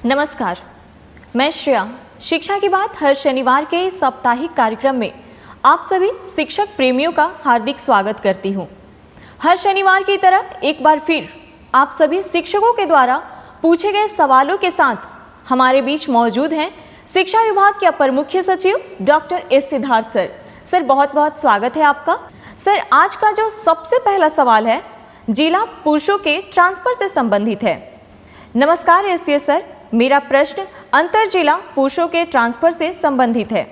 नमस्कार, मैं श्रेया। शिक्षा की बात हर शनिवार के इस साप्ताहिक कार्यक्रम में आप सभी शिक्षक प्रेमियों का हार्दिक स्वागत करती हूँ। हर शनिवार की तरह एक बार फिर आप सभी शिक्षकों के द्वारा पूछे गए सवालों के साथ हमारे बीच मौजूद हैं शिक्षा विभाग के अपर मुख्य सचिव doctor S Siddharth sir. Sir, बहुत बहुत स्वागत है आपका। सर, आज का जो सबसे पहला सवाल है जिला पुरुषों के ट्रांसफर से संबंधित है। नमस्कार एससीएस सर, मेरा प्रश्न अंतर जिला पुरुषों के ट्रांसफर से संबंधित है।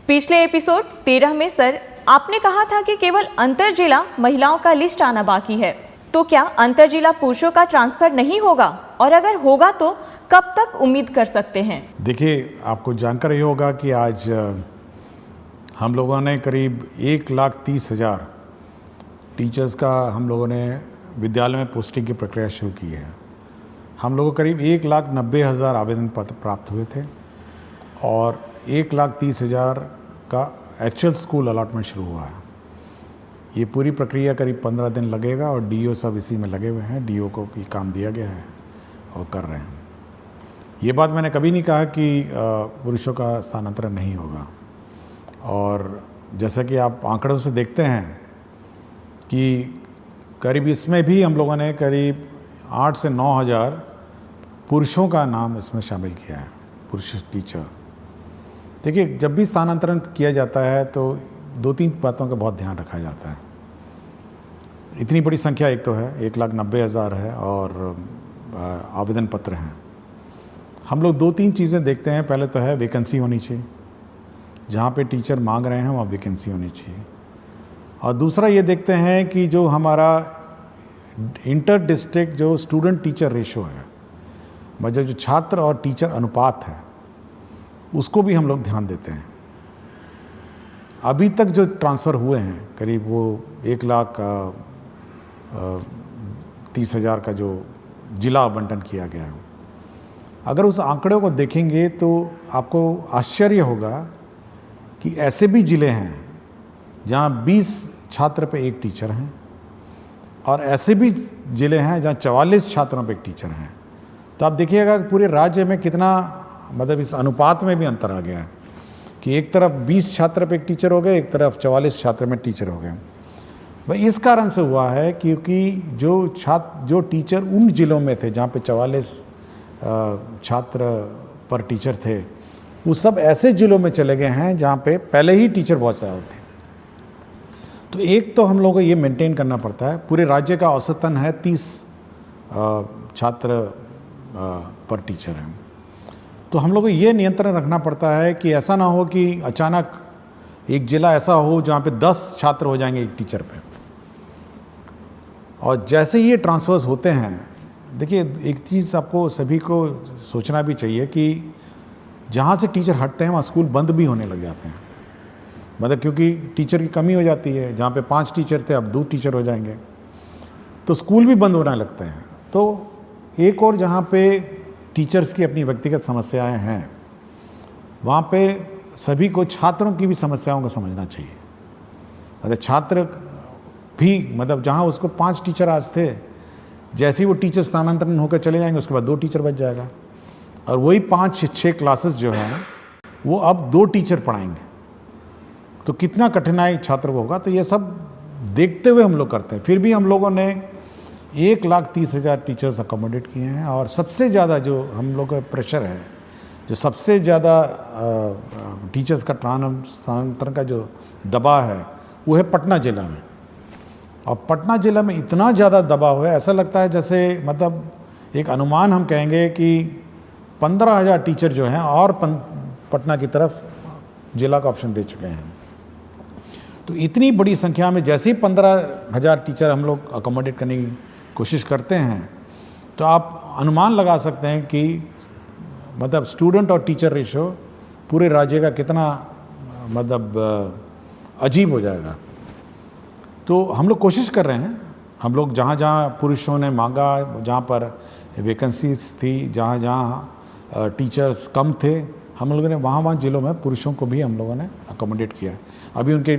पिछले एपिसोड 13 में सर आपने कहा था कि केवल अंतर जिला महिलाओं का लिस्ट आना बाकी है, तो क्या अंतर जिला पुरुषों का ट्रांसफर नहीं होगा, और अगर होगा तो कब तक उम्मीद कर सकते हैं? देखिए, आपको जानकर ये होगा कि आज हम लोगों ने करीब 1,30,000 टीचर्स का हम लोगों ने विद्यालय में पोस्टिंग की प्रक्रिया शुरू की है। हम लोगों को करीब 1,90,000 आवेदन पत्र प्राप्त हुए थे और 1,30,000 का एक्चुअल स्कूल अलॉटमेंट शुरू हुआ है। ये पूरी प्रक्रिया करीब 15 दिन लगेगा और डीओ सब इसी में लगे हुए हैं। डीओ को ये काम दिया गया है और कर रहे हैं। ये बात मैंने कभी नहीं कहा कि पुरुषों का स्थानांतरण नहीं होगा, और जैसा कि आप आंकड़ों से देखते हैं कि करीब इसमें भी हम लोगों ने करीब 8 से 9,000 पुरुषों का नाम इसमें शामिल किया है, पुरुष टीचर। देखिए, जब भी स्थानांतरण किया जाता है तो 2-3 बातों का बहुत ध्यान रखा जाता है। इतनी बड़ी संख्या एक तो है, 1,90,000 है और आवेदन पत्र हैं। हम लोग 2-3 चीज़ें देखते हैं। पहले तो है वैकेंसी होनी चाहिए, जहाँ पे टीचर मांग रहे हैं वहाँ वैकेंसी होनी चाहिए। और दूसरा ये देखते हैं कि जो हमारा इंटर डिस्ट्रिक्ट जो स्टूडेंट टीचर रेशो है, मतलब जो छात्र और टीचर अनुपात है, उसको भी हम लोग ध्यान देते हैं। अभी तक जो ट्रांसफ़र हुए हैं करीब वो 1,30,000 का जो जिला आवंटन किया गया है, अगर उस आंकड़े को देखेंगे तो आपको आश्चर्य होगा कि ऐसे भी ज़िले हैं जहाँ 20 छात्र पे एक टीचर हैं, और ऐसे भी ज़िले हैं जहाँ 44 छात्रों पे एक टीचर हैं। तो आप देखिएगा कि पूरे राज्य में कितना, मतलब इस अनुपात में भी अंतर आ गया है कि एक तरफ 20 छात्र पे एक टीचर हो गए, एक तरफ 44 छात्र में टीचर हो गए। भाई इस कारण से हुआ है क्योंकि जो टीचर उन ज़िलों में थे जहाँ पे 44 छात्र पर टीचर थे, वो सब ऐसे ज़िलों में चले गए हैं जहाँ पे पहले ही टीचर बहुत ज़्यादा थे। तो एक तो हम लोगों को ये मेंटेन करना पड़ता है। पूरे राज्य का औसतन है 30 छात्र पर टीचर हैं। तो हम लोग को ये नियंत्रण रखना पड़ता है कि ऐसा ना हो कि अचानक एक ज़िला ऐसा हो जहाँ पे 10 छात्र हो जाएंगे एक टीचर पे। और जैसे ही ये ट्रांसफर्स होते हैं, देखिए एक चीज़ आपको सभी को सोचना भी चाहिए कि जहाँ से टीचर हटते हैं वहाँ स्कूल बंद भी होने लग जाते हैं। मतलब क्योंकि टीचर की कमी हो जाती है, जहाँ पे 5 टीचर थे अब 2 टीचर हो जाएंगे, तो स्कूल भी बंद होने लगते हैं। तो एक और जहाँ पे टीचर्स की अपनी व्यक्तिगत समस्याएं हैं, वहाँ पे सभी को छात्रों की भी समस्याओं को समझना चाहिए। मतलब छात्र भी, मतलब जहाँ उसको 5 टीचर आज थे, जैसे ही वो टीचर स्थानांतरण होकर चले जाएंगे उसके बाद 2 टीचर बच जाएगा, और वही 5-6 क्लासेस जो हैं वो अब 2 टीचर पढ़ाएंगे। तो कितना कठिनाई छात्र को होगा। तो ये सब देखते हुए हम लोग करते हैं। फिर भी हम लोगों ने 1,30,000 टीचर्स अकोमोडेट किए हैं, और सबसे ज़्यादा जो हम लोग का प्रेशर है, जो सबसे ज़्यादा टीचर्स का स्थानांतरण का जो दबाव है, वो है पटना ज़िला में। और पटना ज़िला में इतना ज़्यादा दबाव है, ऐसा लगता है जैसे, मतलब एक अनुमान हम कहेंगे कि 15,000 टीचर जो हैं और पटना की तरफ जिला का ऑप्शन दे चुके हैं। तो इतनी बड़ी संख्या में जैसे ही 15,000 टीचर हम लोग अकोमोडेट करने की कोशिश करते हैं, तो आप अनुमान लगा सकते हैं कि मतलब स्टूडेंट और टीचर रेशो पूरे राज्य का कितना मतलब अजीब हो जाएगा। तो हम लोग कोशिश कर रहे हैं। हम लोग जहाँ जहाँ पुरुषों ने मांगा, जहाँ पर वैकेंसीज थी, जहाँ जहाँ टीचर्स कम थे, हम लोगों ने वहाँ ज़िलों में पुरुषों को भी हम लोगों ने अकोमोडेट किया। अभी उनके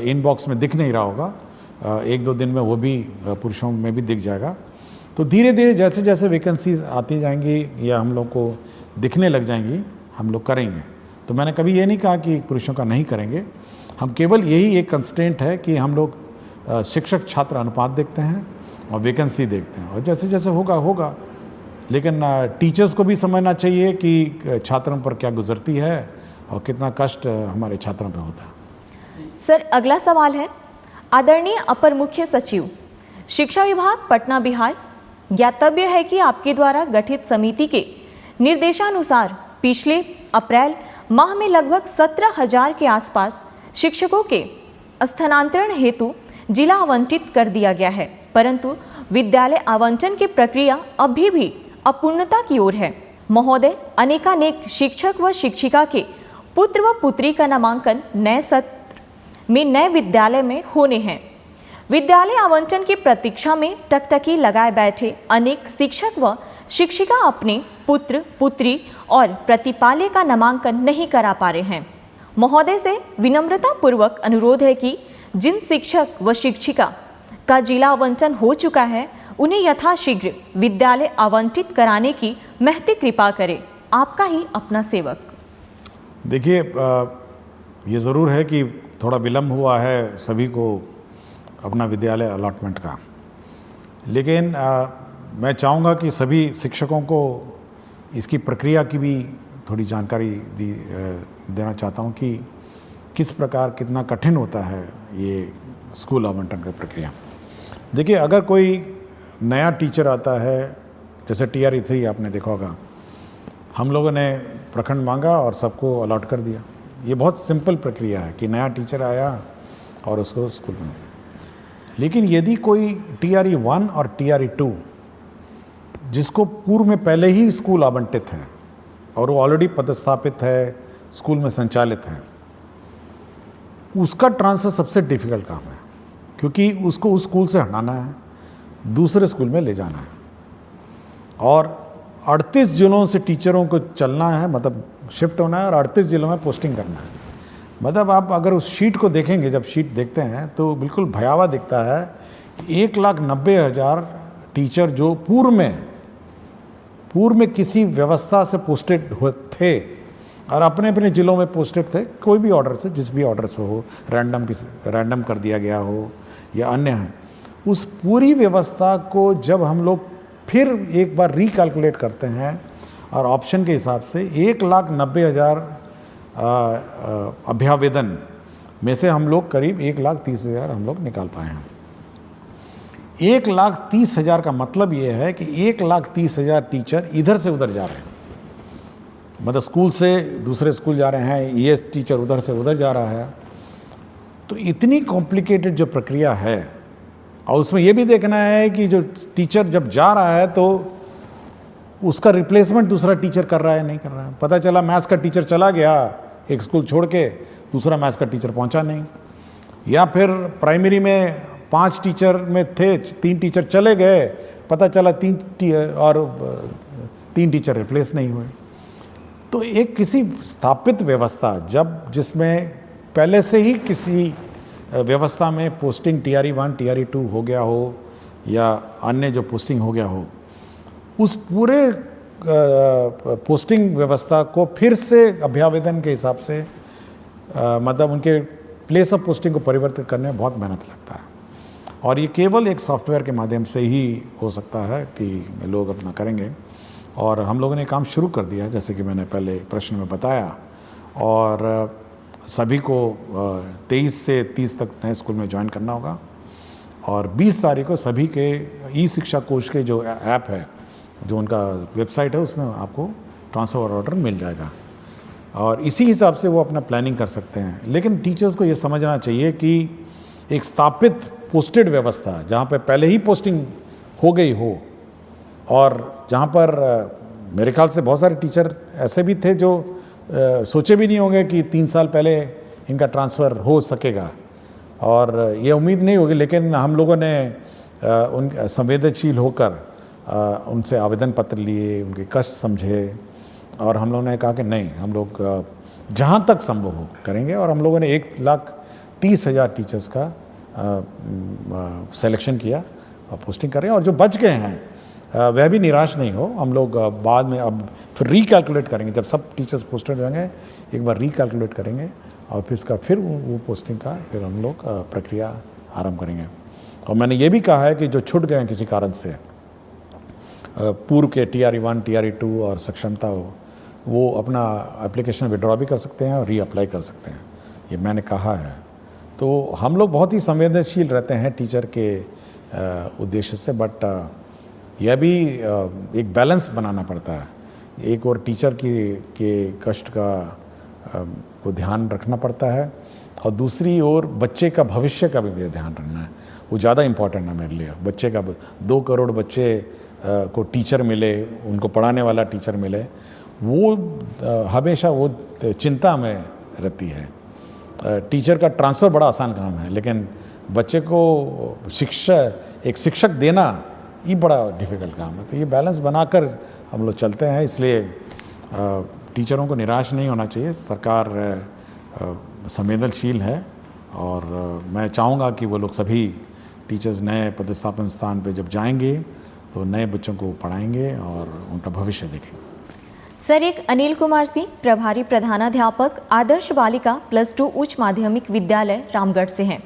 इनबॉक्स में दिख नहीं रहा होगा, 1-2 दिन में वो भी पुरुषों में भी दिख जाएगा। तो धीरे धीरे जैसे जैसे वैकेंसीज आती जाएंगी या हम लोग को दिखने लग जाएंगी, हम लोग करेंगे। तो मैंने कभी ये नहीं कहा कि पुरुषों का नहीं करेंगे, हम केवल यही एक कंस्ट्रेंट है कि हम लोग शिक्षक छात्र अनुपात देखते हैं और वैकेंसी देखते हैं, और जैसे जैसे होगा होगा। लेकिन टीचर्स को भी समझना चाहिए कि छात्रों पर क्या गुजरती है और कितना कष्ट हमारे छात्रों पर होता है। सर, अगला सवाल है, आदरणीय अपर मुख्य सचिव, शिक्षा विभाग पटना बिहार, ज्ञातव्य है कि आपके द्वारा गठित समिति के निर्देशानुसार पिछले अप्रैल माह में लगभग 17,000 के आसपास शिक्षकों के स्थानांतरण हेतु जिला आवंटित कर दिया गया है, परंतु विद्यालय आवंटन की प्रक्रिया अभी भी अपूर्णता की ओर है। महोदय, अनेकानेक शिक्षक व शिक्षिका के पुत्र व पुत्री का नामांकन नए सत्र में नए विद्यालय में होने हैं। विद्यालय आवंटन की प्रतीक्षा में टकटकी लगाए बैठे अनेक शिक्षक व शिक्षिका अपने पुत्र पुत्री और प्रतिपाल्य का नामांकन नहीं करा पा रहे हैं। महोदय से विनम्रता पूर्वक अनुरोध है कि जिन शिक्षक व शिक्षिका का जिला आवंटन हो चुका है उन्हें यथाशीघ्र विद्यालय आवंटित कराने की महती कृपा करें। आपका ही अपना सेवक। देखिए, ये ज़रूर है कि थोड़ा विलम्ब हुआ है सभी को अपना विद्यालय अलॉटमेंट का, लेकिन मैं चाहूँगा कि सभी शिक्षकों को इसकी प्रक्रिया की भी थोड़ी जानकारी देना चाहता हूँ कि किस प्रकार कितना कठिन होता है ये स्कूल आवंटन का प्रक्रिया। देखिए, अगर कोई नया टीचर आता है, जैसे TRE 3 आपने देखा होगा, हम लोगों ने प्रखंड मांगा और सबको अलॉट कर दिया। ये बहुत सिंपल प्रक्रिया है कि नया टीचर आया और उसको स्कूल में। लेकिन यदि कोई TRE 1 और TRE 2 जिसको पूर्व में पहले ही स्कूल आवंटित है और वो ऑलरेडी पदस्थापित है, स्कूल में संचालित है, उसका ट्रांसफ़र सबसे डिफ़िकल्ट काम है, क्योंकि उसको उस स्कूल से हटाना है, दूसरे स्कूल में ले जाना है, और 38 जिलों से टीचरों को चलना है, मतलब शिफ्ट होना है, और 38 जिलों में पोस्टिंग करना है। मतलब आप अगर उस शीट को देखेंगे, जब शीट देखते हैं तो बिल्कुल भयावह दिखता है कि 1,90,000 टीचर जो पूर्व में किसी व्यवस्था से पोस्टेड थे और अपने अपने ज़िलों में पोस्टेड थे, कोई भी ऑर्डर से, जिस भी ऑर्डर से हो, रैंडम कर दिया गया हो या अन्य है, उस पूरी व्यवस्था को जब हम लोग फिर एक बार रिकैलकुलेट करते हैं और ऑप्शन के हिसाब से 1,90,000 अभ्यावेदन में से हम लोग करीब 1,30,000 हम लोग निकाल पाए हैं। 1,30,000 का मतलब ये है कि 1,30,000 टीचर इधर से उधर जा रहे हैं, मतलब स्कूल से दूसरे स्कूल जा रहे हैं, ये टीचर उधर से उधर जा रहा है। तो इतनी कॉम्प्लिकेटेड जो प्रक्रिया है, और उसमें ये भी देखना है कि जो टीचर जब जा रहा है तो उसका रिप्लेसमेंट दूसरा टीचर कर रहा है नहीं कर रहा है। पता चला मैथ्स का टीचर चला गया एक स्कूल छोड़ के, दूसरा मैथ्स का टीचर पहुंचा नहीं, या फिर प्राइमरी में 5 टीचर में थे, 3 टीचर चले गए, पता चला 3 टीचर रिप्लेस नहीं हुए। तो एक किसी स्थापित व्यवस्था जिसमें पहले से ही किसी व्यवस्था में पोस्टिंग TRE 1 TRE 2 हो गया हो या अन्य जो पोस्टिंग हो गया हो, उस पूरे पोस्टिंग व्यवस्था को फिर से अभ्यावेदन के हिसाब से मतलब उनके प्लेस ऑफ पोस्टिंग को परिवर्तित करने में बहुत मेहनत लगता है, और ये केवल एक सॉफ्टवेयर के माध्यम से ही हो सकता है कि लोग अपना करेंगे। और हम लोगों ने काम शुरू कर दिया है, जैसे कि मैंने पहले प्रश्न में बताया, और सभी को 23 से 30 तक नए स्कूल में ज्वाइन करना होगा, और 20 तारीख को सभी के ई-शिक्षा कोश के जो ऐप है, जो उनका वेबसाइट है, उसमें आपको ट्रांसफ़र ऑर्डर मिल जाएगा, और इसी हिसाब से वो अपना प्लानिंग कर सकते हैं। लेकिन टीचर्स को ये समझना चाहिए कि एक स्थापित पोस्टेड व्यवस्था जहाँ पे पहले ही पोस्टिंग हो गई हो, और जहाँ पर मेरे ख्याल से बहुत सारे टीचर ऐसे भी थे जो सोचे भी नहीं होंगे कि 3 साल पहले इनका ट्रांसफ़र हो सकेगा, और ये उम्मीद नहीं होगी, लेकिन हम लोगों ने उन संवेदनशील होकर उनसे आवेदन पत्र लिए, उनके कष्ट समझे, और हम लोगों ने कहा कि नहीं, हम लोग जहाँ तक संभव हो करेंगे, और हम लोगों ने 1,30,000 टीचर्स का सिलेक्शन किया और पोस्टिंग कर रहे हैं, और जो बच गए हैं वह भी निराश नहीं हो। हम लोग बाद में अब फिर रिकैलकुलेट करेंगे, जब सब टीचर्स पोस्टेड होंगे एक बार रिकैलकुलेट करेंगे और फिर इसका फिर वो पोस्टिंग का फिर हम लोग प्रक्रिया आरंभ करेंगे। और मैंने ये भी कहा है कि जो छूट गए हैं किसी कारण से, पूर्व के TRE 1 TRE 2 और सक्षमता हो, वो अपना एप्लीकेशन विड्रॉ भी कर सकते हैं और रीअप्लाई कर सकते हैं, ये मैंने कहा है। तो हम लोग बहुत ही संवेदनशील रहते हैं टीचर के उद्देश्य से, बट यह भी एक बैलेंस बनाना पड़ता है। एक और टीचर के कष्ट का को ध्यान रखना पड़ता है और दूसरी ओर बच्चे का भविष्य का भी ध्यान रखना है। वो ज़्यादा इम्पॉर्टेंट है मेरे लिए। बच्चे का 2 करोड़ बच्चे को टीचर मिले, उनको पढ़ाने वाला टीचर मिले, वो हमेशा वो चिंता में रहती है। टीचर का ट्रांसफ़र बड़ा आसान काम है, लेकिन बच्चे को एक शिक्षक देना ये बड़ा डिफ़िकल्ट काम है। तो ये बैलेंस बनाकर हम लोग चलते हैं, इसलिए टीचरों को निराश नहीं होना चाहिए। सरकार संवेदनशील है और मैं चाहूँगा कि वो लोग सभी टीचर्स नए पदस्थापन स्थान पे जब जाएंगे तो नए बच्चों को पढ़ाएंगे और उनका भविष्य देखेंगे। सर, एक अनिल कुमार सिंह, प्रभारी प्रधानाध्यापक, आदर्श बालिका +2 उच्च माध्यमिक विद्यालय रामगढ़ से हैं।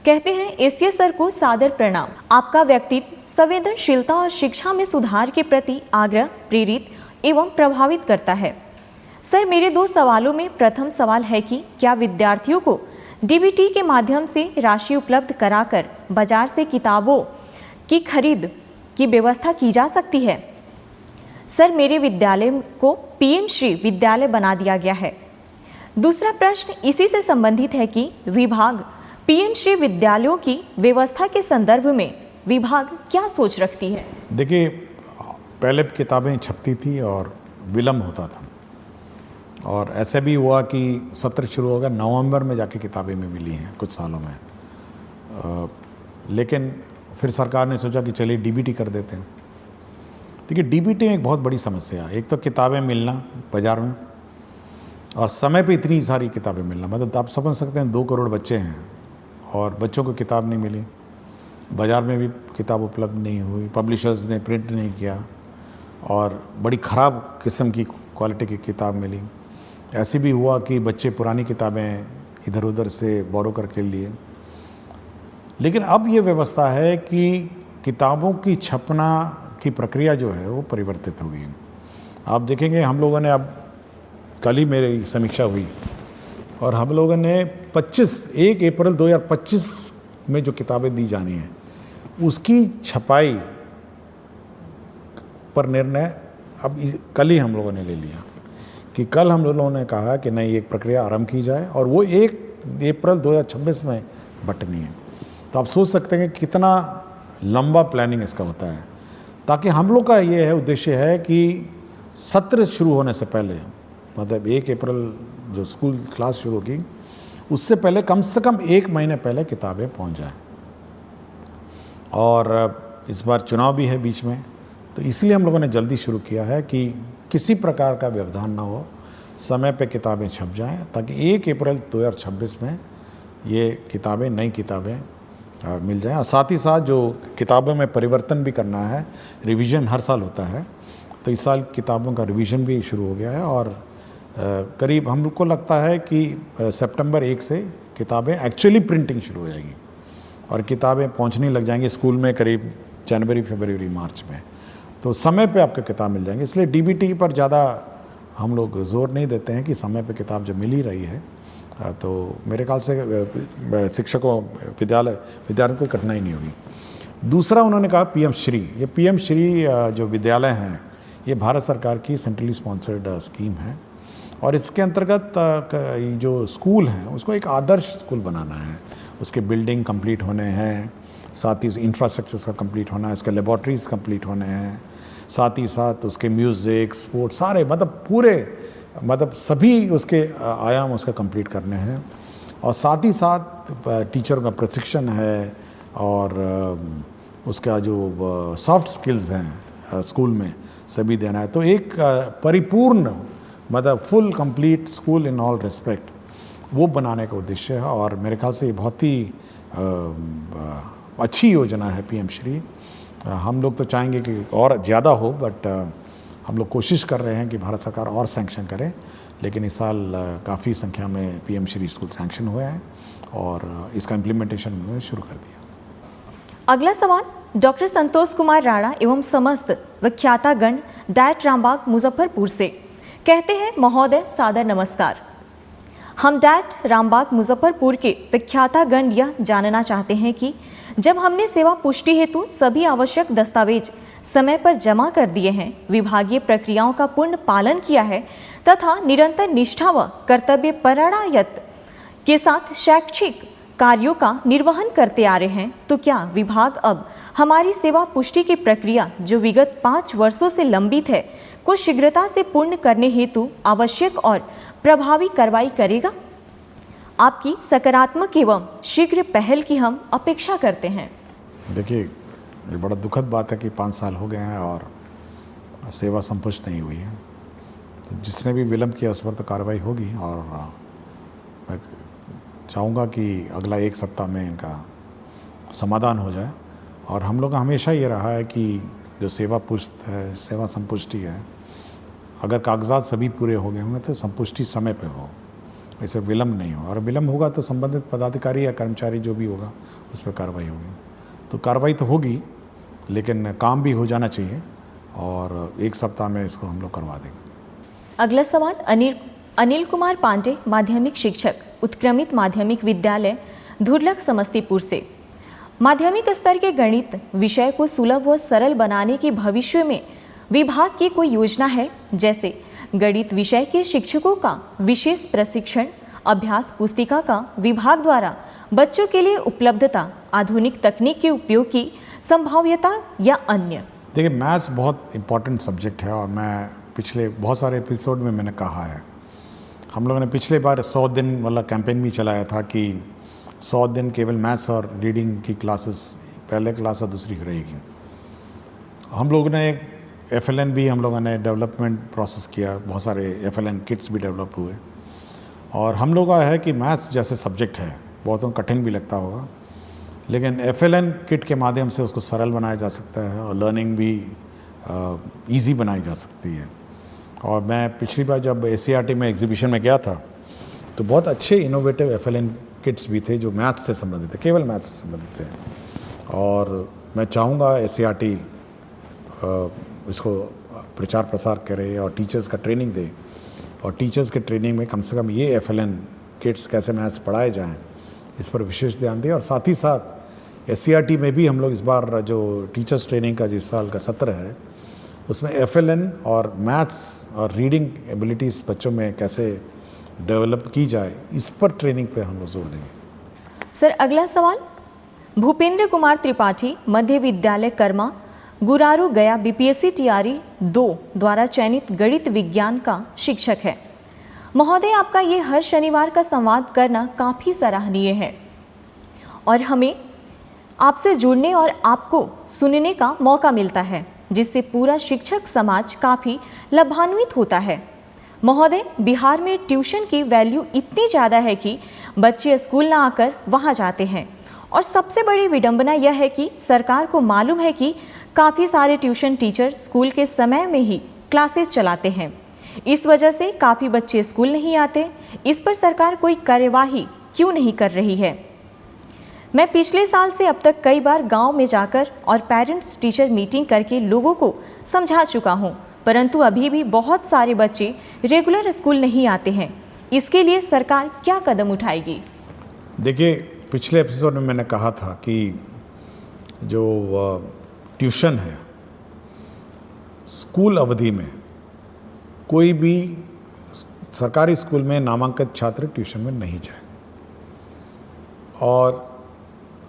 कहते हैं, एसीए सर को सादर प्रणाम। आपका व्यक्तित्व संवेदनशीलता और शिक्षा में सुधार के प्रति आग्रह प्रेरित एवं प्रभावित करता है। सर, मेरे 2 सवालों में प्रथम सवाल है कि क्या विद्यार्थियों को DBT के माध्यम से राशि उपलब्ध कराकर बाजार से किताबों की खरीद की व्यवस्था की जा सकती है? सर, मेरे विद्यालय को PM श्री विद्यालय बना दिया गया है। दूसरा प्रश्न इसी से संबंधित है कि विभाग PM श्री विद्यालयों की व्यवस्था के संदर्भ में विभाग क्या सोच रखती है? देखिए, पहले किताबें छपती थी और विलम्ब होता था, और ऐसे भी हुआ कि सत्र शुरू हो गया, नवंबर में जाके किताबें में मिली हैं कुछ सालों में। लेकिन फिर सरकार ने सोचा कि चलिए DBT कर देते हैं। देखिए, DBT में एक बहुत बड़ी समस्या है। एक तो किताबें मिलना बाज़ार में, और समय पे इतनी सारी किताबें मिलना, मतलब आप समझ सकते हैं 2 करोड़ बच्चे हैं और बच्चों को किताब नहीं मिली, बाज़ार में भी किताब उपलब्ध नहीं हुई, पब्लिशर्स ने प्रिंट नहीं किया और बड़ी ख़राब किस्म की क्वालिटी की किताब मिली। ऐसे भी हुआ कि बच्चे पुरानी किताबें इधर उधर से बोरो करके लिए। लेकिन अब ये व्यवस्था है कि किताबों की छपना की प्रक्रिया जो है वो परिवर्तित हो गई है। आप देखेंगे, हम लोगों ने अब कल ही मेरी समीक्षा हुई और हम लोगों ने 1 अप्रैल 2025 में जो किताबें दी जानी हैं उसकी छपाई पर निर्णय अब कल ही हम लोगों ने ले लिया कि कल हम लोगों ने कहा कि नहीं, एक प्रक्रिया आरंभ की जाए और वो 1 अप्रैल 2026 में बंटनी है। तो आप सोच सकते हैं कि कितना लंबा प्लानिंग इसका होता है, ताकि हम लोग का ये है उद्देश्य है कि सत्र शुरू होने से पहले, मतलब 1 अप्रैल जो स्कूल क्लास शुरू होगी उससे पहले कम से कम 1 महीने पहले किताबें पहुंच जाए। और इस बार चुनाव भी है बीच में, तो इसलिए हम लोगों ने जल्दी शुरू किया है कि किसी प्रकार का व्यवधान ना हो, समय पे किताबें छप जाएं, ताकि 1 अप्रैल 2026 में ये किताबें, नई किताबें मिल जाएं। और साथ ही साथ जो किताबों में परिवर्तन भी करना है, रिवीजन हर साल होता है, तो इस साल किताबों का रिवीजन भी शुरू हो गया है और करीब हम लोग को लगता है कि सितंबर 1 से किताबें एक्चुअली प्रिंटिंग शुरू हो जाएगी और किताबें पहुंचने लग जाएंगी स्कूल में करीब जनवरी, फरवरी, मार्च में। तो समय पे आपको किताब मिल जाएंगी। इसलिए DBT पर ज़्यादा हम लोग जोर नहीं देते हैं कि समय पे किताब जब मिल ही रही है तो मेरे ख्याल से शिक्षकों, विद्यार्थियों को कठिनाई नहीं होगी। दूसरा, उन्होंने कहा PM श्री। ये PM श्री जो विद्यालय हैं ये भारत सरकार की सेंट्रली स्पॉन्सर्ड स्कीम है और इसके अंतर्गत जो स्कूल हैं उसको एक आदर्श स्कूल बनाना है। उसके बिल्डिंग कंप्लीट होने हैं, साथ ही इंफ्रास्ट्रक्चर का कंप्लीट होना है, इसके लेबॉर्ट्रीज कंप्लीट होने हैं, साथ ही साथ उसके म्यूज़िक, स्पोर्ट्स, सारे मतलब सभी उसके आयाम उसका कंप्लीट करने हैं। और साथ ही साथ टीचर का प्रशिक्षण है और उसका जो सॉफ्ट स्किल्स हैं स्कूल में सभी देना है। तो एक परिपूर्ण, मतलब full complete school in all respect, वो बनाने का उद्देश्य है और मेरे ख्याल से ये बहुत ही अच्छी योजना है PM श्री। हम लोग तो चाहेंगे कि और ज़्यादा हो, बट हम लोग कोशिश कर रहे हैं कि भारत सरकार और सैंक्शन करे। लेकिन इस साल काफ़ी संख्या में पीएम श्री स्कूल सैंक्शन हुए हैं और इसका इम्प्लीमेंटेशन उन्होंने शुरू कर दिया। अगला सवाल डॉक्टर संतोष कुमार राणा एवं समस्त विख्यातागण डायट रामबाग मुजफ्फरपुर से। कहते हैं, महोदय सादर नमस्कार। हम डायट रामबाग मुजफ्फरपुर के विख्यातागण यह जानना चाहते हैं कि जब हमने सेवा पुष्टि हेतु सभी आवश्यक दस्तावेज समय पर जमा कर दिए हैं, विभागीय प्रक्रियाओं का पूर्ण पालन किया है तथा निरंतर निष्ठा व कर्तव्य परायणता के साथ शैक्षिक कार्यों का निर्वहन करते आ रहे हैं, तो क्या विभाग अब हमारी सेवा पुष्टि की प्रक्रिया जो विगत 5 वर्षों से लंबित है को शीघ्रता से पूर्ण करने हेतु आवश्यक और प्रभावी कार्रवाई करेगा? आपकी सकारात्मक एवं शीघ्र पहल की हम अपेक्षा करते हैं। देखिए, ये बड़ा दुखद बात है कि 5 साल हो गए हैं और सेवा संपुष्ट नहीं हुई है। तो जिसने भी विलंब किया उस पर तो कार्रवाई होगी और मैं चाहूँगा कि अगला 1 सप्ताह में इनका समाधान हो जाए। और हम लोग का हमेशा ये रहा है कि जो सेवा पुष्ट है, सेवा संपुष्टि है, अगर कागजात सभी पूरे हो गए होंगे तो संपुष्टि समय पे हो, ऐसे विलम्ब नहीं हो। और विलम्ब होगा तो संबंधित पदाधिकारी या कर्मचारी जो भी होगा उस पर कार्रवाई होगी। तो कार्रवाई तो होगी, लेकिन काम भी हो जाना चाहिए और 1 सप्ताह में इसको हम लोग करवा देंगे। अगला सवाल अनिल कुमार पांडे, माध्यमिक शिक्षक, उत्क्रमित माध्यमिक विद्यालय धुरलक समस्तीपुर से। माध्यमिक स्तर के गणित विषय को सुलभ व सरल बनाने की भविष्य में विभाग की कोई योजना है? जैसे गणित विषय के शिक्षकों का विशेष प्रशिक्षण, अभ्यास पुस्तिका का विभाग द्वारा बच्चों के लिए उपलब्धता, आधुनिक तकनीक के उपयोग की संभाव्यता या अन्य? देखिए, मैथ्स बहुत इम्पॉर्टेंट सब्जेक्ट है और मैं पिछले बहुत सारे एपिसोड में मैंने कहा है। हम लोगों ने पिछले बार 100 दिन वाला कैंपेन भी चलाया था कि 100 दिन केवल मैथ्स और रीडिंग की क्लासेस, पहले क्लास और दूसरी रहेगी। हम लोगों ने FLN भी हम लोगों ने डेवलपमेंट प्रोसेस किया, बहुत सारे FLN किट्स भी डेवलप हुए। और हम लोग का है कि मैथ्स जैसे सब्जेक्ट है, बहुतों को कठिन भी लगता होगा, लेकिन FLN किट के माध्यम से उसको सरल बनाया जा सकता है और लर्निंग भी ईजी बनाई जा सकती है। और मैं पिछली बार जब ACRT में एग्जीबिशन में गया था तो बहुत अच्छे इनोवेटिव FLN किट्स भी थे जो मैथ्स से संबंधित थे, केवल मैथ्स से संबंधित थे। और मैं चाहूँगा ACRT इसको प्रचार प्रसार करे और टीचर्स का ट्रेनिंग दे, और टीचर्स के ट्रेनिंग में कम से कम ये FLN किट्स कैसे मैथ्स पढ़ाए जाएं इस पर विशेष ध्यान दें। और साथ ही साथ SCRT में भी हम लोग इस बार जो टीचर्स ट्रेनिंग का जिस साल का सत्र है उसमें FLN और मैथ्स और रीडिंग एबिलिटीज़ बच्चों में कैसे डेवलप की जाए इस पर ट्रेनिंग पे हम लोग जोर देंगे। सर, अगला सवाल भूपेंद्र कुमार त्रिपाठी, मध्य विद्यालय कर्मा, गुरारू गया, BPSC TRE 2 द्वारा चयनित गणित विज्ञान का शिक्षक है। महोदय, आपका ये हर शनिवार का संवाद करना काफ़ी सराहनीय है और हमें आपसे जुड़ने और आपको सुनने का मौका मिलता है, जिससे पूरा शिक्षक समाज काफ़ी लाभान्वित होता है। महोदय, बिहार में ट्यूशन की वैल्यू इतनी ज़्यादा है कि बच्चे स्कूल ना आकर वहाँ जाते हैं, और सबसे बड़ी विडंबना यह है कि सरकार को मालूम है कि काफ़ी सारे ट्यूशन टीचर स्कूल के समय में ही क्लासेस चलाते हैं। इस वजह से काफ़ी बच्चे स्कूल नहीं आते। इस पर सरकार कोई कार्यवाही क्यों नहीं कर रही है? मैं पिछले साल से अब तक कई बार गांव में जाकर और पेरेंट्स टीचर मीटिंग करके लोगों को समझा चुका हूं, परंतु अभी भी बहुत सारे बच्चे रेगुलर स्कूल नहीं आते हैं। इसके लिए सरकार क्या कदम उठाएगी? देखिए, पिछले एपिसोड में मैंने कहा था कि जो ट्यूशन है, स्कूल अवधि में कोई भी सरकारी स्कूल में नामांकित छात्र ट्यूशन में नहीं जाए, और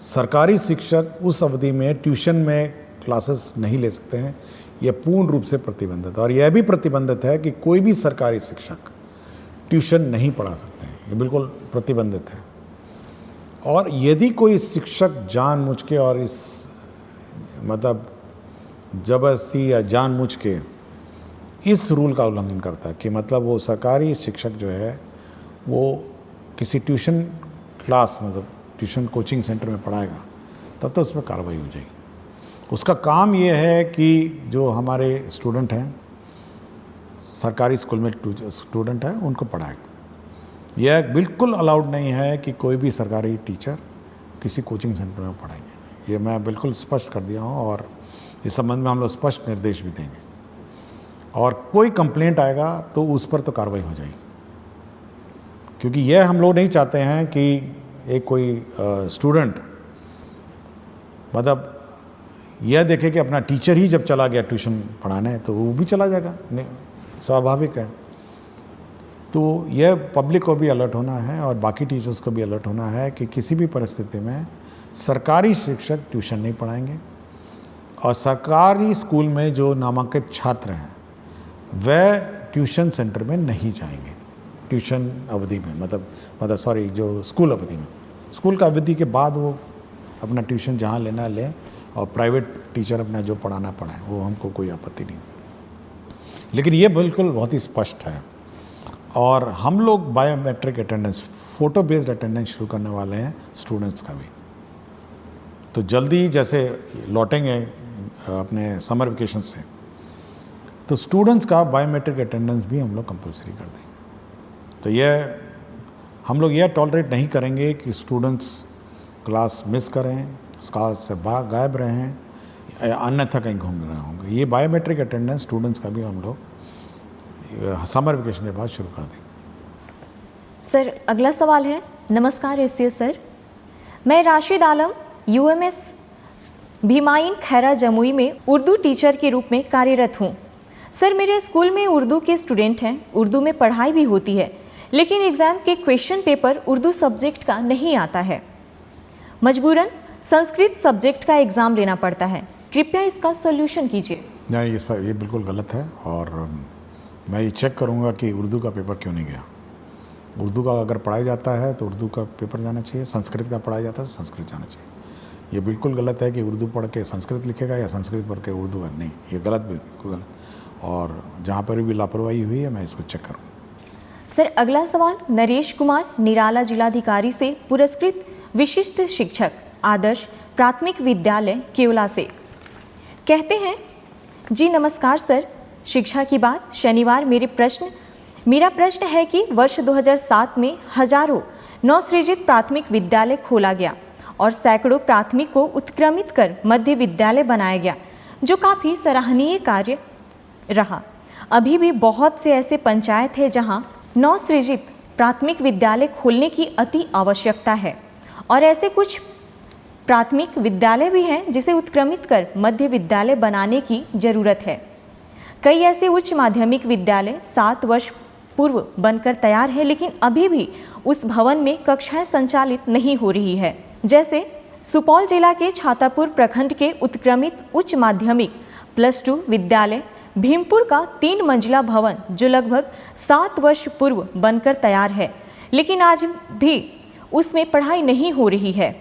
सरकारी शिक्षक उस अवधि में ट्यूशन में क्लासेस नहीं ले सकते हैं। यह पूर्ण रूप से प्रतिबंधित, और यह भी प्रतिबंधित है कि कोई भी सरकारी शिक्षक ट्यूशन नहीं पढ़ा सकते हैं, ये बिल्कुल प्रतिबंधित है। और यदि कोई शिक्षक जानबूझ के और इस मतलब जबरदस्ती या जानबूझ के इस रूल का उल्लंघन करता है कि मतलब वो सरकारी शिक्षक जो है वो किसी ट्यूशन क्लास मतलब ट्यूशन कोचिंग सेंटर में पढ़ाएगा, तब तो उस पर कार्रवाई हो जाएगी। उसका काम ये है कि जो हमारे स्टूडेंट हैं, सरकारी स्कूल में स्टूडेंट हैं, उनको पढ़ाए। यह बिल्कुल अलाउड नहीं है कि कोई भी सरकारी टीचर किसी कोचिंग सेंटर में पढ़ाएंगे। ये मैं बिल्कुल स्पष्ट कर दिया हूँ और इस संबंध में हम लोग स्पष्ट निर्देश भी देंगे। और कोई कंप्लेंट आएगा तो उस पर तो कार्रवाई हो जाएगी, क्योंकि यह हम लोग नहीं चाहते हैं कि एक कोई स्टूडेंट मतलब यह देखे कि अपना टीचर ही जब चला गया ट्यूशन पढ़ाने तो वो भी चला जाएगा, नहीं, स्वाभाविक है। तो यह पब्लिक को भी अलर्ट होना है और बाकी टीचर्स को भी अलर्ट होना है कि किसी भी परिस्थिति में सरकारी शिक्षक ट्यूशन नहीं पढ़ाएंगे और सरकारी स्कूल में जो नामांकित छात्र हैं वह ट्यूशन सेंटर में नहीं जाएंगे ट्यूशन अवधि में, मतलब सॉरी, जो स्कूल अवधि में। स्कूल का अवधि के बाद वो अपना ट्यूशन जहाँ लेना लें और प्राइवेट टीचर अपना जो पढ़ाना पढ़ाएं, वो हमको कोई आपत्ति नहीं। लेकिन ये बिल्कुल बहुत ही स्पष्ट है। और हम लोग biometric attendance, photo based attendance शुरू करने वाले हैं स्टूडेंट्स का भी। तो जल्दी जैसे लौटेंगे अपने समर वेकेशन से, तो स्टूडेंट्स का बायोमेट्रिक अटेंडेंस भी हम लोग कंपलसरी कर देंगे। तो यह हम लोग यह टॉलरेट नहीं करेंगे कि स्टूडेंट्स क्लास मिस करें, क्लास से गायब रहें, अन्यथा कहीं घूम रहे होंगे। ये बायोमेट्रिक अटेंडेंस स्टूडेंट्स का भी हम लोग समर वेकेशन के बाद शुरू कर देंगे। सर, अगला सवाल है। नमस्कार एससीएस सर, मैं राशिद आलम यूएमएस भीमाइन खैरा जमुई में उर्दू टीचर के रूप में कार्यरत हूँ। सर, मेरे स्कूल में उर्दू के स्टूडेंट हैं, उर्दू में पढ़ाई भी होती है, लेकिन एग्ज़ाम के क्वेश्चन पेपर उर्दू सब्जेक्ट का नहीं आता है। मजबूरन संस्कृत सब्जेक्ट का एग्ज़ाम लेना पड़ता है। कृपया इसका सॉल्यूशन कीजिए। नहीं, ये बिल्कुल गलत है और मैं ये चेक करूँगा कि उर्दू का पेपर क्यों नहीं गया। उर्दू का अगर पढ़ाया जाता है तो उर्दू का पेपर जाना चाहिए, संस्कृत का पढ़ाया जाता है तो संस्कृत जाना चाहिए। ये बिल्कुल गलत है कि उर्दू पढ़ के संस्कृत लिखेगा या संस्कृत पढ़ के उर्दू का, नहीं, ये गलत, बिल्कुल गलत। और जहाँ पर भी लापरवाही हुई है मैं इसको चेक करूँ। सर, अगला सवाल नरेश कुमार निराला जिलाधिकारी से पुरस्कृत विशिष्ट शिक्षक आदर्श प्राथमिक विद्यालय केवला से। कहते हैं, जी नमस्कार सर, शिक्षा की बात शनिवार मेरा प्रश्न है कि वर्ष 2007 में हजारों नवसृजित प्राथमिक विद्यालय खोला गया और सैकड़ों प्राथमिक को उत्क्रमित कर मध्य विद्यालय बनाया गया, जो काफ़ी सराहनीय कार्य रहा। अभी भी बहुत से ऐसे पंचायत हैं जहां नवसृजित प्राथमिक विद्यालय खोलने की अति आवश्यकता है और ऐसे कुछ प्राथमिक विद्यालय भी हैं जिसे उत्क्रमित कर मध्य विद्यालय बनाने की ज़रूरत है। कई ऐसे उच्च माध्यमिक विद्यालय 7 वर्ष पूर्व बनकर तैयार है, लेकिन अभी भी उस भवन में कक्षाएं संचालित नहीं हो रही है। जैसे सुपौल जिला के छातापुर प्रखंड के उत्क्रमित उच्च माध्यमिक +2 विद्यालय भीमपुर का 3 मंजिला भवन, जो लगभग 7 वर्ष पूर्व बनकर तैयार है, लेकिन आज भी उसमें पढ़ाई नहीं हो रही है।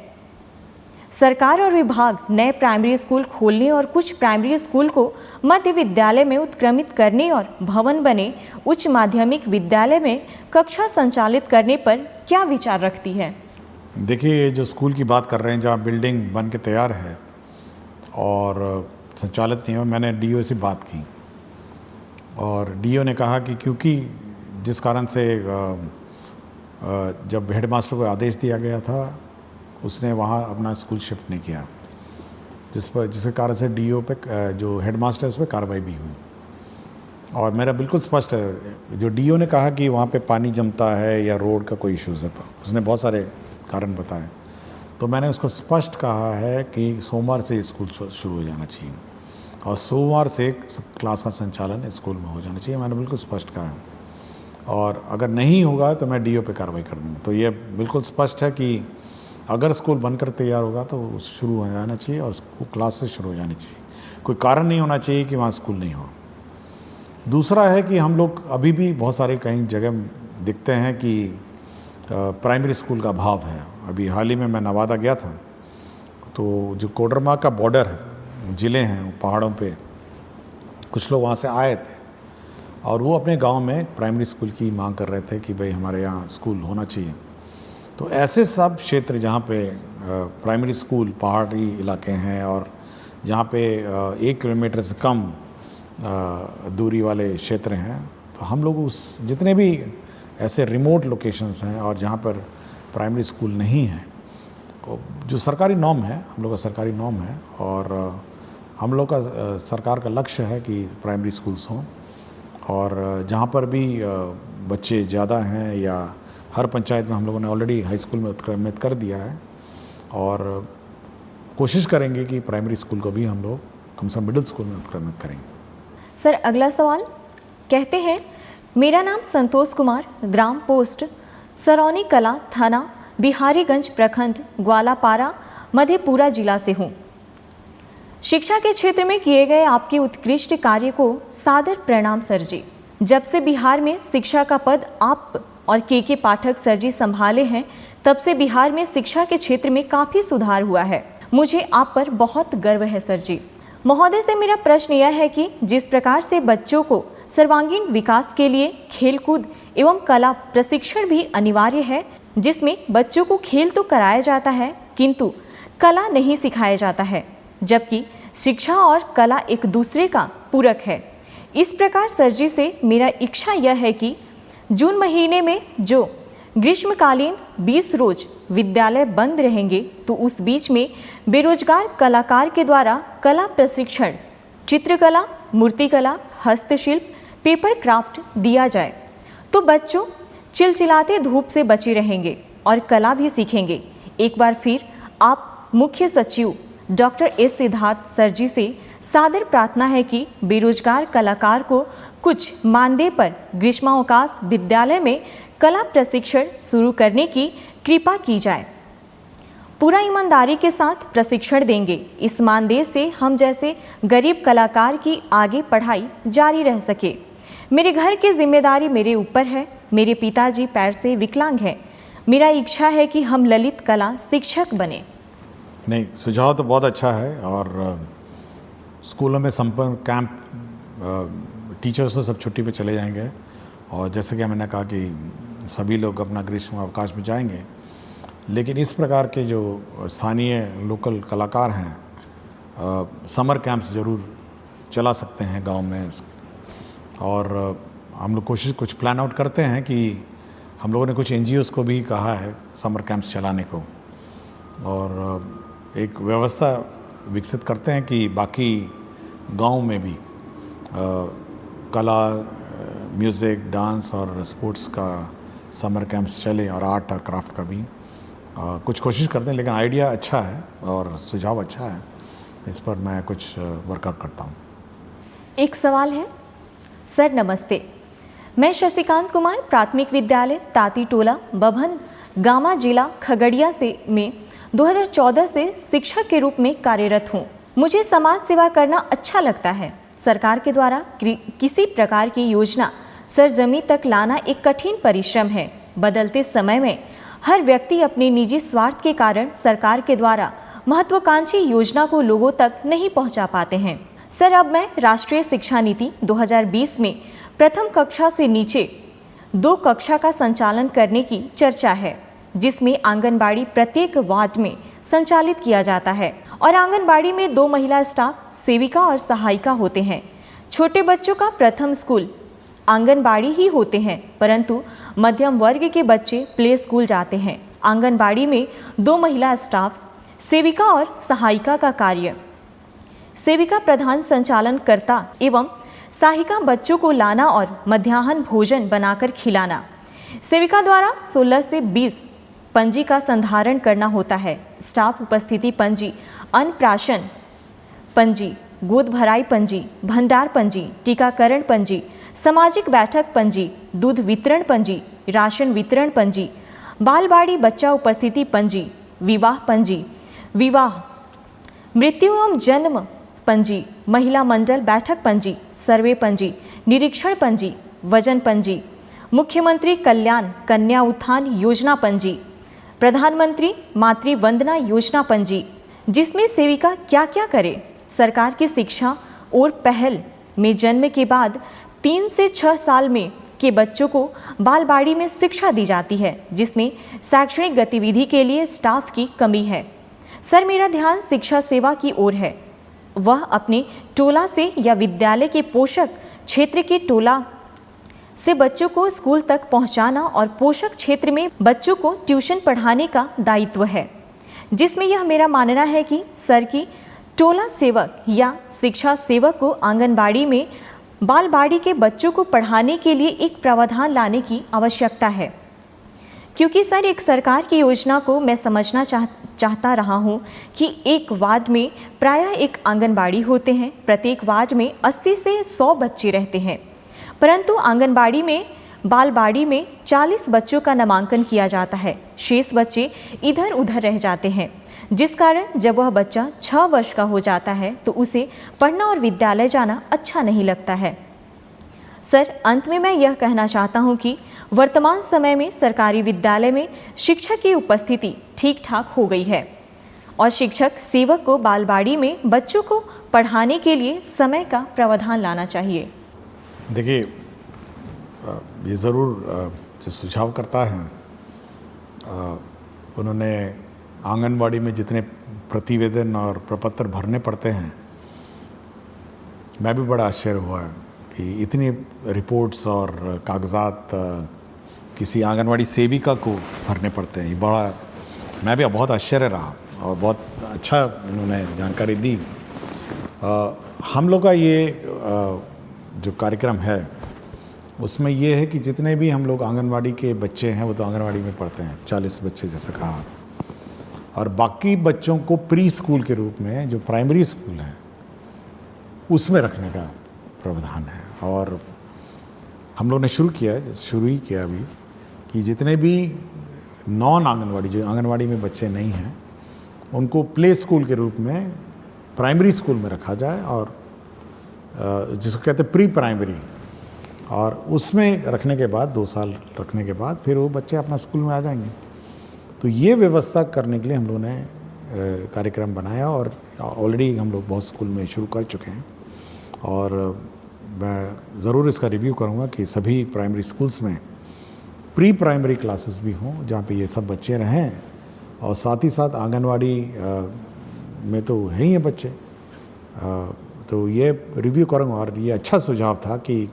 सरकार और विभाग नए प्राइमरी स्कूल खोलने और कुछ प्राइमरी स्कूल को मध्य विद्यालय में उत्क्रमित करने और भवन बने उच्च माध्यमिक विद्यालय में कक्षा संचालित करने पर क्या विचार रखती है? देखिए, जो स्कूल की बात कर रहे हैं जहाँ बिल्डिंग बन के तैयार है और संचालित नहीं हुआ, मैंने डीओ से बात की और डीओ ने कहा कि क्योंकि जिस कारण से जब हेडमास्टर को आदेश दिया गया था उसने वहाँ अपना स्कूल शिफ्ट नहीं किया, जिसके कारण से डीओ पे जो हेडमास्टर है उस पर कार्रवाई भी हुई। और मेरा बिल्कुल स्पष्ट है, जो डीओ ने कहा कि वहाँ पे पानी जमता है या रोड का कोई इश्यूज़ है, उसने बहुत सारे कारण बताए, तो मैंने उसको स्पष्ट कहा है कि सोमवार से स्कूल शुरू हो जाना चाहिए और सोमवार से क्लास का संचालन स्कूल में हो जाना चाहिए। मैंने बिल्कुल स्पष्ट कहा है और अगर नहीं होगा तो मैं डीओ पे कार्रवाई कर दूँगा। तो ये बिल्कुल स्पष्ट है कि अगर स्कूल बनकर तैयार होगा तो शुरू हो जाना चाहिए और क्लास से शुरू हो जानी चाहिए। कोई कारण नहीं होना चाहिए कि वहाँ स्कूल नहीं हो। दूसरा है कि हम लोग अभी भी बहुत सारे कहीं जगह दिखते हैं कि प्राइमरी स्कूल का अभाव है। अभी हाल ही में मैं नवादा गया था, तो जो कोडरमा का बॉर्डर है, ज़िले हैं पहाड़ों पे, कुछ लोग वहाँ से आए थे और वो अपने गांव में प्राइमरी स्कूल की मांग कर रहे थे कि भाई हमारे यहाँ स्कूल होना चाहिए। तो ऐसे सब क्षेत्र जहाँ पे प्राइमरी स्कूल पहाड़ी इलाके हैं और जहाँ पे 1 किलोमीटर से कम दूरी वाले क्षेत्र हैं, तो हम लोग उस जितने भी ऐसे रिमोट लोकेशंस हैं और जहाँ पर प्राइमरी स्कूल नहीं है, तो जो सरकारी नॉर्म है, हम लोग का सरकारी नॉर्म है और हम लोग का सरकार का लक्ष्य है कि प्राइमरी स्कूल्स हों, और जहाँ पर भी बच्चे ज़्यादा हैं या हर पंचायत में हम लोगों ने ऑलरेडी हाई स्कूल में उत्क्रमित कर दिया है, और कोशिश करेंगे कि प्राइमरी स्कूल को भी हम लोग कम से कम मिडिल स्कूल में उत्क्रमित करेंगे। सर अगला सवाल कहते हैं, मेरा नाम संतोष कुमार, ग्राम पोस्ट सरौनी कला, थाना बिहारीगंज, प्रखंड ग्वालापारा, मधेपुरा जिला से हूँ। शिक्षा के क्षेत्र में किए गए आपके उत्कृष्ट कार्य को सादर प्रणाम सर जी। जब से बिहार में शिक्षा का पद आप और के पाठक सर जी संभाले हैं, तब से बिहार में शिक्षा के क्षेत्र में काफ़ी सुधार हुआ है। मुझे आप पर बहुत गर्व है सर जी। महोदय से मेरा प्रश्न यह है कि जिस प्रकार से बच्चों को सर्वांगीण विकास के लिए खेलकूद एवं कला प्रशिक्षण भी अनिवार्य है, जिसमें बच्चों को खेल तो कराया जाता है किंतु कला नहीं सिखाया जाता है, जबकि शिक्षा और कला एक दूसरे का पूरक है। इस प्रकार सर जी से मेरा इच्छा यह है कि जून महीने में जो ग्रीष्मकालीन 20 रोज विद्यालय बंद रहेंगे, तो उस बीच में बेरोजगार कलाकार के द्वारा कला प्रशिक्षण, चित्रकला, मूर्तिकला, हस्तशिल्प, पेपर क्राफ्ट दिया जाए, तो बच्चों चिलचिलाते धूप से बचे रहेंगे और कला भी सीखेंगे। एक बार फिर आप मुख्य सचिव डॉक्टर एस सिद्धार्थ सर जी से सादर प्रार्थना है कि बेरोजगार कलाकार को कुछ मानदेय पर ग्रीष्मावकाश विद्यालय में कला प्रशिक्षण शुरू करने की कृपा की जाए। पूरा ईमानदारी के साथ प्रशिक्षण देंगे। इस मानदेय से हम जैसे गरीब कलाकार की आगे पढ़ाई जारी रह सके। मेरे घर की जिम्मेदारी मेरे ऊपर है। मेरे पिताजी पैर से विकलांग हैं। मेरा इच्छा है कि हम ललित कला शिक्षक बने। नहीं, सुझाव तो बहुत अच्छा है, और स्कूलों में संपर्क कैंप, टीचर्स तो सब छुट्टी पे चले जाएंगे, और जैसे कि मैंने कहा कि सभी लोग अपना ग्रीष्म अवकाश में जाएंगे, लेकिन इस प्रकार के जो स्थानीय लोकल कलाकार हैं समर कैंप्स ज़रूर चला सकते हैं गांव में। और हम लोग कुछ प्लान आउट करते हैं कि हम लोगों ने कुछ NGOs को भी कहा है समर कैंप्स चलाने को, और एक व्यवस्था विकसित करते हैं कि बाकी गांव में भी कला, म्यूज़िक, डांस और स्पोर्ट्स का समर कैंप्स चले, और आर्ट और क्राफ्ट का भी कुछ कोशिश करते हैं। लेकिन आइडिया अच्छा है और सुझाव अच्छा है, इस पर मैं कुछ वर्कआउट करता हूँ। एक सवाल है सर, नमस्ते। मैं शशिकांत कुमार, प्राथमिक विद्यालय ताती टोला, बभन गामा, जिला खगड़िया से में 2014 से शिक्षक के रूप में कार्यरत हूँ। मुझे समाज सेवा करना अच्छा लगता है। सरकार के द्वारा किसी प्रकार की योजना सरजमी तक लाना एक कठिन परिश्रम है। बदलते समय में हर व्यक्ति अपने निजी स्वार्थ के कारण सरकार के द्वारा महत्वाकांक्षी योजना को लोगों तक नहीं पहुंचा पाते हैं। सर, अब मैं राष्ट्रीय शिक्षा नीति 2020 में प्रथम कक्षा से नीचे 2 कक्षा का संचालन करने की चर्चा है, जिसमें आंगनबाड़ी प्रत्येक वार्ड में संचालित किया जाता है, और आंगनबाड़ी में 2 महिला स्टाफ सेविका और सहायिका होते हैं। छोटे बच्चों का प्रथम स्कूल आंगनबाड़ी ही होते हैं, परंतु मध्यम वर्ग के बच्चे प्ले स्कूल जाते हैं। आंगनबाड़ी में 2 महिला स्टाफ, सेविका और सहायिका का कार्य। सेविका प्रधान संचालन करता एवं सहायिका बच्चों को लाना और मध्याह्न भोजन बनाकर खिलाना। सेविका द्वारा 16 से 20 पंजी का संधारण करना होता है। स्टाफ उपस्थिति पंजी, अन्नप्राशन पंजी, गोद भराई पंजी, भंडार पंजी, टीकाकरण पंजी, सामाजिक बैठक पंजी, दूध वितरण पंजी, राशन वितरण पंजी, बालवाड़ी बच्चा उपस्थिति पंजी, विवाह पंजी, विवाह, मृत्यु एवं जन्म पंजी, महिला मंडल बैठक पंजी, सर्वे पंजी, निरीक्षण पंजी, वजन पंजी, मुख्यमंत्री कल्याण कन्या उत्थान योजना पंजी, प्रधानमंत्री मातृ वंदना योजना पंजी, जिसमें सेविका क्या क्या करे। सरकार की शिक्षा और पहल में जन्म के बाद 3 से 6 साल में के बच्चों को बालवाड़ी में शिक्षा दी जाती है, जिसमें शैक्षणिक गतिविधि के लिए स्टाफ की कमी है। सर, मेरा ध्यान शिक्षा सेवा की ओर है। वह अपने टोला से या विद्यालय के पोषक क्षेत्र के टोला से बच्चों को स्कूल तक पहुंचाना और पोषक क्षेत्र में बच्चों को ट्यूशन पढ़ाने का दायित्व है, जिसमें यह मेरा मानना है कि सर की टोला सेवक या शिक्षा सेवक को आंगनबाड़ी में बालवाड़ी के बच्चों को पढ़ाने के लिए एक प्रावधान लाने की आवश्यकता है, क्योंकि सर एक सरकार की योजना को मैं समझना चाहता रहा हूँ कि एक वार्ड में प्रायः एक आंगनबाड़ी होते हैं। प्रत्येक वार्ड में 80 से 100 बच्चे रहते हैं, परंतु आंगनबाड़ी में बालवाड़ी में 40 बच्चों का नामांकन किया जाता है। शेष बच्चे इधर उधर रह जाते हैं, जिस कारण जब वह बच्चा 6 वर्ष का हो जाता है तो उसे पढ़ना और विद्यालय जाना अच्छा नहीं लगता है। सर, अंत में मैं यह कहना चाहता हूँ कि वर्तमान समय में सरकारी विद्यालय में शिक्षक की उपस्थिति ठीक ठाक हो गई है और शिक्षक सेवक को बालवाड़ी में बच्चों को पढ़ाने के लिए समय का प्रावधान लाना चाहिए। देखिए, ये ज़रूर जो सुझाव करता है, उन्होंने आंगनबाड़ी में जितने प्रतिवेदन और प्रपत्र भरने पड़ते हैं, मैं भी बड़ा आश्चर्य हुआ कि इतनी रिपोर्ट्स और कागजात किसी आंगनबाड़ी सेविका को भरने पड़ते हैं। मैं भी बहुत आश्चर्य रहा और बहुत अच्छा उन्होंने जानकारी दी। हम लोग का ये जो कार्यक्रम है उसमें ये है कि जितने भी हम लोग आंगनबाड़ी के बच्चे हैं वो तो आंगनबाड़ी में पढ़ते हैं, 40 बच्चे जैसे कहा, और बाकी बच्चों को प्री स्कूल के रूप में जो प्राइमरी स्कूल है उसमें रखने का प्रावधान है। और हम लोग ने शुरू ही किया अभी कि जितने भी नॉन आंगनबाड़ी, जो आंगनबाड़ी में बच्चे नहीं हैं, उनको प्ले स्कूल के रूप में प्राइमरी स्कूल में रखा जाए, और जिसको कहते हैं प्री प्राइमरी, और उसमें रखने के बाद 2 साल रखने के बाद फिर वो बच्चे अपना स्कूल में आ जाएंगे। तो ये व्यवस्था करने के लिए हम लोगों ने कार्यक्रम बनाया और ऑलरेडी हम लोग बहुत स्कूल में शुरू कर चुके हैं, और मैं ज़रूर इसका रिव्यू करूँगा कि सभी प्राइमरी स्कूल्स में प्री प्राइमरी क्लासेस भी हों जहाँ पे ये सब बच्चे रहें, और साथ ही साथ आंगनवाड़ी में तो है ही हैं बच्चे, तो ये रिव्यू करूँगा। और ये अच्छा सुझाव था कि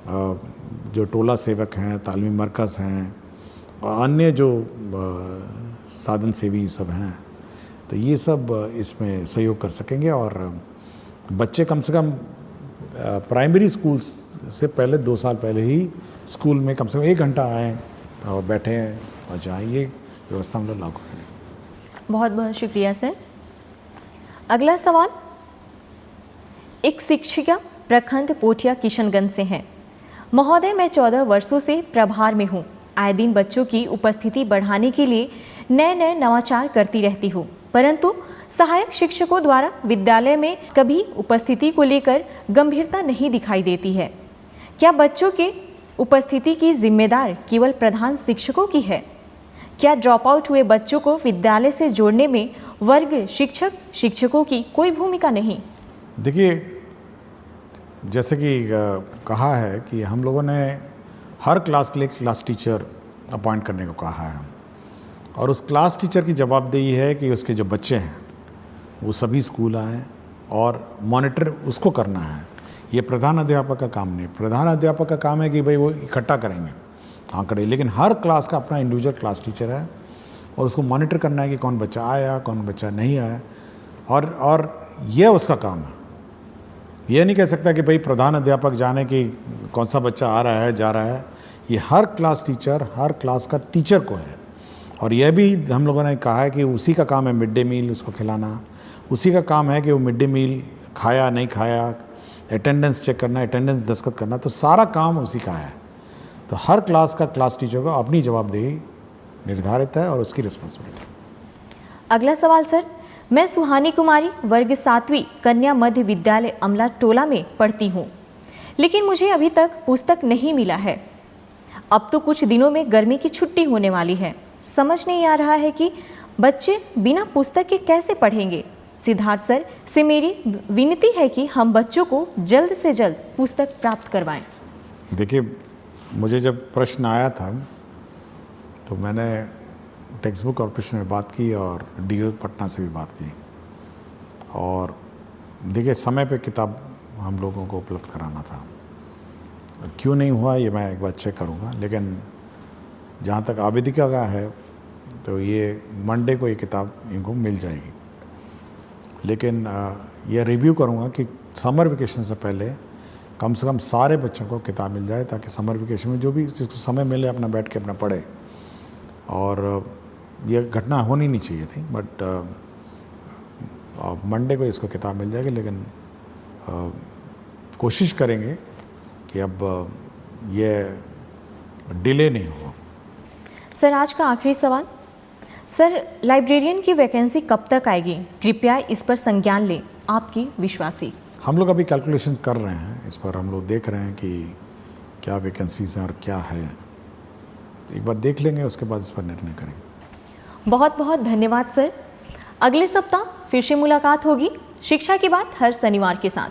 जो टोला सेवक हैं, तालीमी मरकज़ हैं और अन्य जो साधन सेवी सब हैं, तो ये सब इसमें सहयोग कर सकेंगे, और बच्चे कम से कम प्राइमरी स्कूल से पहले 2 साल पहले ही स्कूल में कम से कम 1 घंटा आएँ और बैठें और जाएँ। ये व्यवस्था हम लोग लागू करें। बहुत बहुत शुक्रिया सर। अगला सवाल एक शिक्षिका प्रखंड पोठिया किशनगंज से हैं। महोदय, मैं 14 वर्षों से प्रभार में हूँ। आए दिन बच्चों की उपस्थिति बढ़ाने के लिए नए नवाचार करती रहती हूँ, परंतु सहायक शिक्षकों द्वारा विद्यालय में कभी उपस्थिति को लेकर गंभीरता नहीं दिखाई देती है। क्या बच्चों के उपस्थिति की जिम्मेदार केवल प्रधान शिक्षकों की है? क्या ड्रॉप आउट हुए बच्चों को विद्यालय से जोड़ने में वर्ग शिक्षकों की कोई भूमिका नहीं? देखिए, जैसे कि कहा है कि हम लोगों ने हर क्लास के लिए क्लास टीचर अपॉइंट करने को कहा है, और उस क्लास टीचर की जवाबदेही है कि उसके जो बच्चे हैं वो सभी स्कूल आएँ और मॉनिटर उसको करना है। ये प्रधान अध्यापक का काम नहीं। प्रधान अध्यापक का काम है कि भाई वो इकट्ठा करेंगे आंकड़े, लेकिन हर क्लास का अपना इंडिविजुअल क्लास टीचर है और उसको मॉनिटर करना है कि कौन बच्चा आया, कौन बच्चा नहीं आया, और ये उसका काम है। ये नहीं कह सकता कि भाई प्रधान अध्यापक जाने कि कौन सा बच्चा आ रहा है, जा रहा है। ये हर क्लास टीचर, हर क्लास का टीचर को है। और यह भी हम लोगों ने कहा है कि उसी का काम है मिड डे मील उसको खिलाना, उसी का काम है कि वो मिड डे मील खाया नहीं खाया, अटेंडेंस चेक करना, अटेंडेंस दस्तखत करना, तो सारा काम उसी का है। तो हर क्लास का क्लास टीचर को अपनी जवाबदेही निर्धारित है और उसकी रिस्पॉन्सिबिलिटी। अगला सवाल सर, मैं सुहानी कुमारी वर्ग 7वीं कन्या मध्य विद्यालय अमला टोला में पढ़ती हूँ, लेकिन मुझे अभी तक पुस्तक नहीं मिला है। अब तो कुछ दिनों में गर्मी की छुट्टी होने वाली है। समझ नहीं आ रहा है कि बच्चे बिना पुस्तक के कैसे पढ़ेंगे। सिद्धार्थ सर से मेरी विनती है कि हम बच्चों को जल्द से जल्द पुस्तक प्राप्त करवाएं। देखिए, मुझे जब प्रश्न आया था तो मैंने टेक्स्ट बुक कॉर्पोरेशन में बात की और डीओ पटना से भी बात की, और देखिए समय पे किताब हम लोगों को उपलब्ध कराना था, क्यों नहीं हुआ ये मैं एक बार चेक करूँगा। लेकिन जहाँ तक आवेदिका का है तो ये मंडे को ये किताब इनको मिल जाएगी। लेकिन ये रिव्यू करूँगा कि समर वेकेशन से पहले कम से कम सारे बच्चों को किताब मिल जाए, ताकि समर वेकेशन में जो भी जिसको समय मिले अपना बैठ के अपना पढ़े। और ये घटना होनी नहीं चाहिए थी, बट मंडे को इसको किताब मिल जाएगी। लेकिन कोशिश करेंगे कि अब ये डिले नहीं हो। सर आज का आखिरी सवाल, सर लाइब्रेरियन की वैकेंसी कब तक आएगी? कृपया इस पर संज्ञान लें, आपकी विश्वासी। हम लोग अभी कैलकुलेशन कर रहे हैं, इस पर हम लोग देख रहे हैं कि क्या वैकेंसीज हैं और क्या है। एक बार देख लेंगे, उसके बाद इस पर निर्णय करेंगे। बहुत बहुत धन्यवाद सर। अगले सप्ताह फिर से मुलाकात होगी शिक्षा की बात हर शनिवार के साथ।